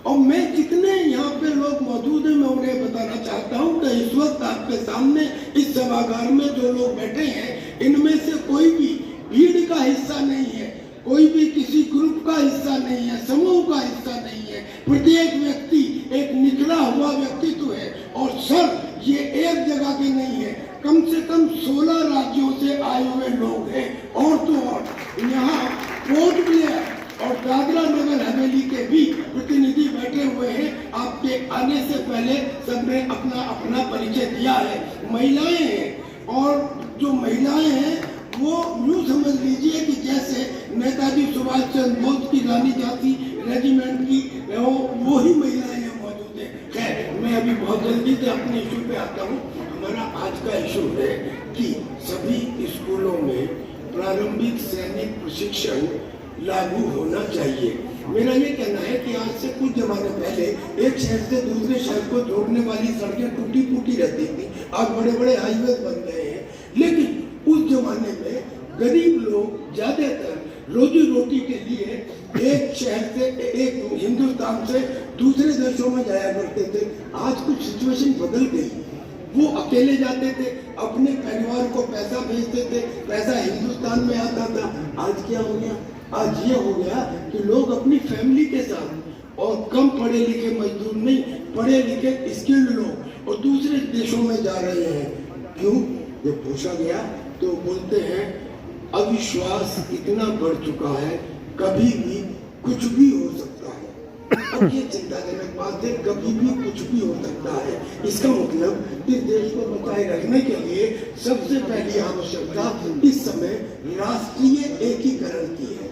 और मैं जितने यहाँ पे लोग मौजूद हैं मैं उन्हें बताना चाहता हूँ कि इस वक्त आपके सामने इस सभागार में जो लोग बैठे हैं इनमें से कोई भी भीड़ का हिस्सा नहीं है, कोई भी किसी ग्रुप का हिस्सा नहीं है, समूह का हिस्सा नहीं है। प्रत्येक व्यक्ति एक निखरा हुआ व्यक्तित्व है। और सर ये एक जगह के नहीं है, कम से कम 16 राज्यों से आए हुए लोग हैं। और तो और यहाँ पोर्ट ब्लेयर और दादरा नगर हवेली के भी प्रतिनिधि बैठे हुए हैं। आपके आने से पहले सबने अपना अपना परिचय दिया है। महिलाएं हैं और जो महिलाएं हैं वो यूँ समझ लीजिए कि जैसे नेताजी सुभाष चंद्र बोस की रानी झांसी रेजिमेंट की वो ही महिलाएं यहाँ मौजूद है। खैर मैं अभी बहुत जल्दी से अपने इशू पे आता हूँ। हमारा आज का इशू है कि सभी स्कूलों में प्रारंभिक सैनिक प्रशिक्षण लागू होना चाहिए। मेरा ये कहना है कि आज से कुछ जमाने पहले एक शहर से दूसरे शहर को जोड़ने वाली सड़कें टूटी फूटी रहती थी, आज बड़े बड़े हाईवे बन गए हैं। लेकिन उस जमाने में गरीब लोग ज्यादातर रोजी रोटी के लिए एक शहर से एक हिंदुस्तान से दूसरे देशों में जाया करते थे। आज कुछ सिचुएशन बदल गई, वो अकेले जाते थे, अपने परिवार को पैसा भेजते थे, पैसा हिंदुस्तान में आता था। आज क्या हो गया? आज ये हो गया कि लोग अपनी फैमिली के साथ और कम पढ़े लिखे मजदूर नहीं, पढ़े लिखे स्किल्ड लोग और दूसरे देशों में जा रहे हैं। क्यों? जब पूछा गया तो बोलते हैं अविश्वास इतना बढ़ चुका है, कभी भी कुछ भी हो सकता है। अब ये चिंताजनक बात है, कभी भी कुछ भी हो सकता है। इसका मतलब इस देश को बचाए रखने के लिए सबसे पहली आवश्यकता इस समय राष्ट्रीय एकीकरण की है,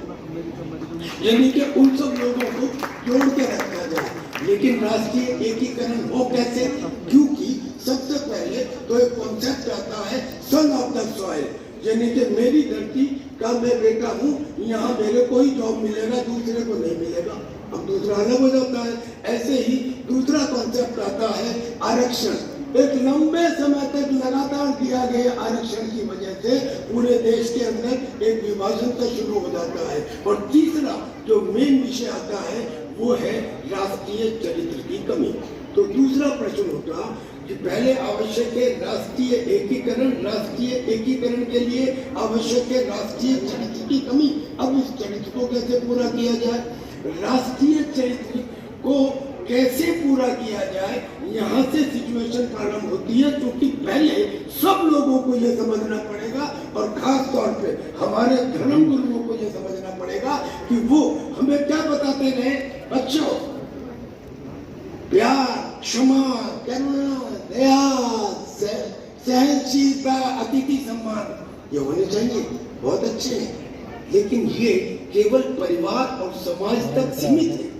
यानी कि उन सब लोगों को जोड़ के रखा जाए। लेकिन राष्ट्रीय एकीकरण हो कैसे? क्योंकि सबसे पहले तो एक कॉन्सेप्ट आता है सन ऑफ द सॉइल, यानी कि मेरी धरती का मैं बेटा हूँ, यहाँ मेरे को ही जॉब मिलेगा, दूसरे को नहीं मिलेगा। अब दूसरा अलग हो जाता है। ऐसे ही दूसरा कॉन्सेप्ट आता है आरक्षण। एक लंबे समय तक लगातार दिया गया आरक्षण की वजह से पूरे देश के अंदर एक विभाजन तो शुरू हो जाता है। और तीसरा जो मेन विषय आता है वो है राष्ट्रीय चरित्र की कमी। तो दूसरा प्रश्न होता कि पहले आवश्यक है राष्ट्रीय एकीकरण, राष्ट्रीय एकीकरण के लिए आवश्यक है राष्ट्रीय चरित्र की कमी। अब इस चरित्र को कैसे पूरा किया जाए? राष्ट्रीय चरित्र को कैसे पूरा किया जाए, यहाँ से सिचुएशन प्रारंभ होती है। क्योंकि पहले सब लोगों को ये समझना पड़ेगा और खास तौर पे हमारे धर्म गुरुओं को ये समझना पड़ेगा कि वो हमें क्या बताते रहे, बच्चों प्यार, क्षमा, करुणा, दया, सहनशीलता, अतिथि सम्मान ये होने चाहिए, बहुत अच्छे हैं। लेकिन ये केवल परिवार और समाज तक सीमित है।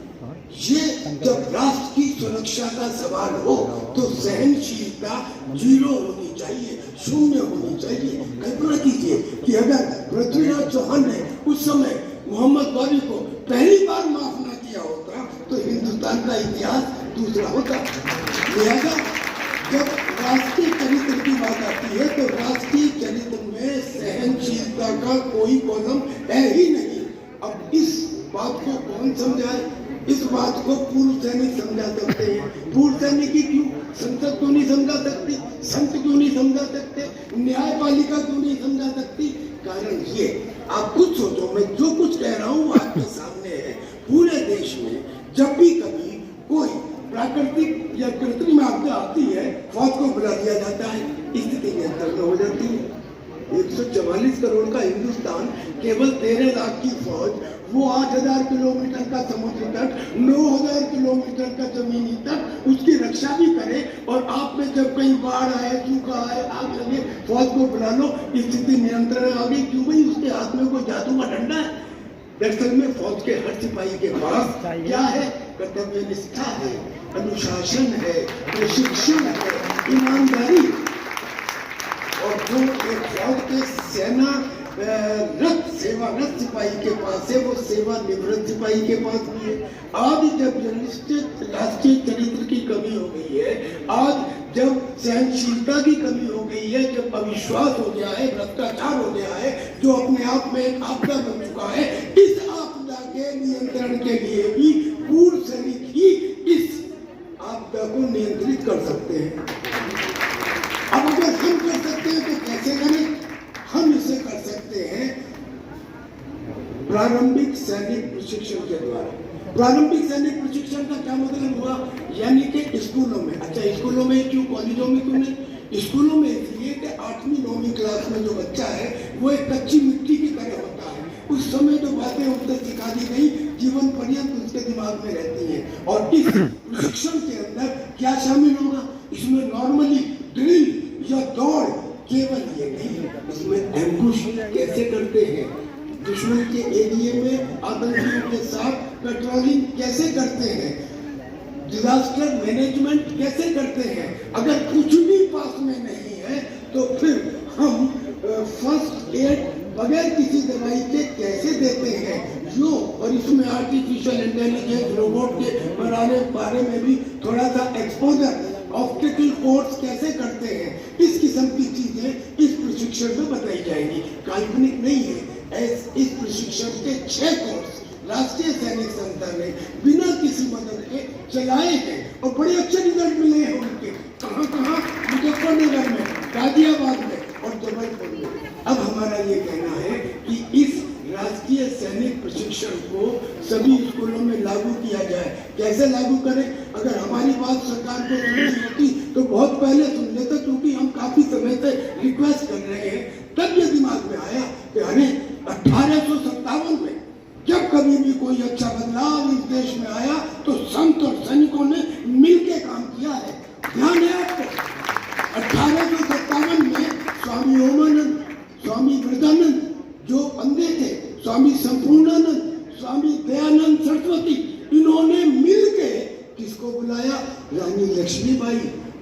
ये जब राष्ट्र की सुरक्षा का सवाल हो तो सहनशीलता 0 होनी चाहिए, 0 होनी चाहिए। कल्पना कीजिए कि अगर पृथ्वीराज चौहान ने उस समय मोहम्मद गौरी को पहली बार माफ न किया होता तो हिंदुस्तान का इतिहास दूसरा होता। लिहाजा जब राष्ट्रीय चरित्र की बात आती है तो राष्ट्रीय चरित्र में सहनशीलता का कोई कॉलम है ही नहीं। अब इस बात को कौन समझाए? इस बात को पूर्व सैनिक समझा सकते हैं। पूर्व सैनिक ही क्यों? संसद क्यों नहीं समझा सकती? संत क्यों नहीं समझा सकते? न्यायपालिका क्यों नहीं समझा सकती? कारण ये, आप खुद सोचो, मैं जो कुछ कह रहा हूँ आपके सामने है। पूरे देश में जब भी कभी कोई प्राकृतिक या कृत्रिम आपदा आती है, फौज को बुला दिया जाता है, स्थिति नियंत्रण हो जाती है। 144 करोड़ का हिंदुस्तान, केवल 13 लाख की फौज, वो 8000 किलोमीटर का समुद्र तट, 9000 किलोमीटर का जमीनी तट, उसकी रक्षा भी करे। और आप में जब कहीं बाढ़ आए, सूखा आए, आग लगे, फौज को बुला लो, स्थिति नियंत्रण आ गई। क्यों भाई? उसके हाथ में कोई जादू का डंडा है? दरअसल में फौज के हर सिपाही के पास क्या है? कर्तव्य निष्ठा है, अनुशासन है, प्रशिक्षण है, ईमानदारी। और जो एक फौज के सेवारत सिपाही के पास है वो सेवानिवृत्त सिपाही के पास भी है। आज जब राष्ट्रीय चरित्र की कमी हो गई है, आज जब सहनशीलता की कमी हो गई है, जब अविश्वास हो गया है, भ्रष्टाचार हो गया है, जो अपने आप में एक आपदा बन चुका है, इस आपदा के नियंत्रण के लिए भी पूर्व सैनिक ही प्रारंभिक सैनिक प्रशिक्षण का क्या मतलब हुआ, यानी कि स्कूलों में, अच्छा स्कूलों में क्यों, कॉलेजों में क्यों नहीं? स्कूलों में इसलिए कि 8वीं 9वीं क्लास में जो बच्चा है वो एक कच्ची मिट्टी की तरह होता है। उस समय जो बातें उसे सिखा दी गई जीवन पर्यंत उसके दिमाग में रहती हैं। और इस प्रशिक्षण के अंदर क्या शामिल होगा, इसमें नॉर्मली ड्रिल या दौड़ केवल ये नहीं, इसमें एम्बुश कैसे करते हैं, दुश्मन के एरिया में आतंकियों के साथ पेट्रोलिंग कैसे करते हैं, डिजास्टर मैनेजमेंट कैसे करते हैं। अगर कुछ भी पास में नहीं है तो फिर हम फर्स्ट एड बगैर किसी दवाई के कैसे देते हैं जो, और इसमें आर्टिफिशियल इंटेलिजेंस रोबोट के बारे में भी थोड़ा सा एक्सपोजर, ऑब्स्टेकल कोर्स कैसे करते हैं, इस किस्म की चीजें इस प्रशिक्षण में बताई जाएंगी। काल्पनिक नहीं है। इस प्रशिक्षण के 6 कोर्स राष्ट्रीय सैनिक संस्था ने बिना किसी मदद के चलाए हैं और बड़े अच्छे रिजल्ट मिले हैं उनके। कहाँ मुजफ्फरनगर में, गाजियाबाद में और जबलपुर में। अब हमारा ये कहना है कि इस राष्ट्रीय सैनिक प्रशिक्षण को सभी स्कूलों में लागू किया जाए। कैसे लागू करें? अगर हमारी बात सरकार को सुननी होती तो बहुत पहले सुन लेते, क्योंकि हम काफी समय से रिक्वेस्ट कर रहे हैं। तब ये दिमाग में आया कि अरे 1857 में जब कभी भी कोई अच्छा बदलाव इस देश में आया तो संत और सैनिकों ने मिलकर काम किया है। ध्यान है आपको, 1857 में स्वामी ओमानंद, स्वामी वृद्धानंद जो अंधे थे, स्वामी संपूर्णानंद, स्वामी दयानंद सरस्वती, इन्होंने मिलके किसको बुलाया? रानी लक्ष्मीबाई,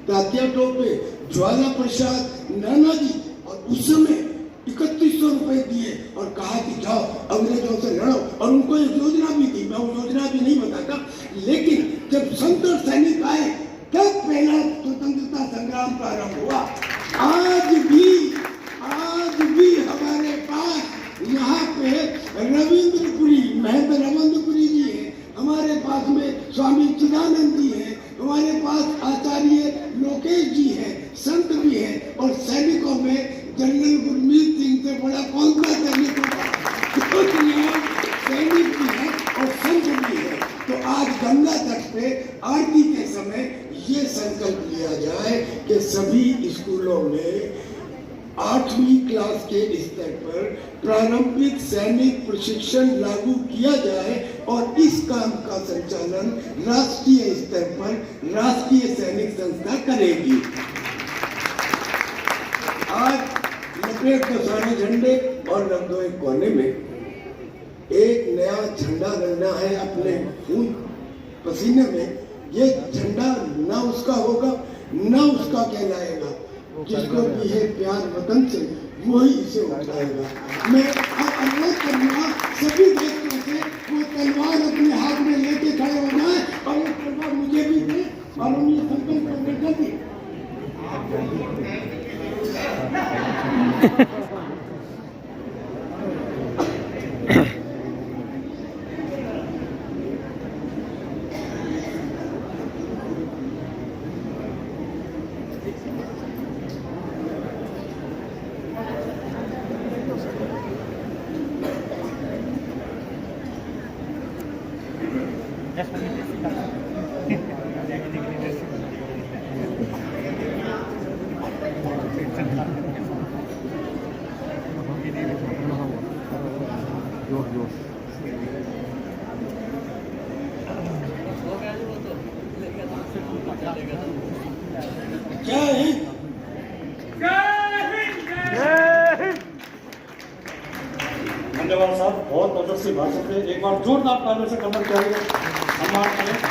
तात्या टोपे, ज्वाला प्रसाद, नाना जी। और उस समय 3100 रुपए दिए और कहा कि जाओ अंग्रेजों से लड़ो। और उनको एक योजना भी थी, मैं वो योजना भी नहीं बताता, लेकिन जब संत और सैनिक आए तब पहला स्वतंत्रता संग्राम प्रारंभ हुआ। आज भी हमारे पास यहाँ पे रविंद्रपुरी, महंत रविंद्रपुरी जी है, हमारे पास में स्वामी चिदानंद जी है, हमारे पास आचार्य लोकेश जी है, संत भी है। और सैनिकों में जनरल गुरमीत सिंह से बड़ा कौन सा सैनिक होगा? सैनिक भी है और संत भी है। तो आज गंगा तट पे आरती के समय ये संकल्प लिया जाए कि सभी स्कूलों में 8वीं क्लास के स्तर पर प्रारंभिक सैनिक प्रशिक्षण लागू किया जाए और इस काम का संचालन राष्ट्रीय स्तर पर राष्ट्रीय सैनिक संस्था करेगी। आज लपेट दो सारे झंडे और रख दो एक कोने में। एक नया झंडा गढ़ना है अपने खून पसीने में। ये झंडा ना उसका होगा ना उसका कहलाएगा। जिसको भी है प्यार वतन से वही इसे उठाएगा। मैं अनुरोध करूंगा सभी व्यक्तियों से वो तलवार अपने हाथ में लेके खड़े हो जाए और वो तलवार मुझे भी दे और हम ये संकल्प करने जल्दी। धन्यवाद साहब, बहुत ओजस्वी भाषण थे। एक बार जोरदार तालियों से कमर करेंगे सम्मान करें।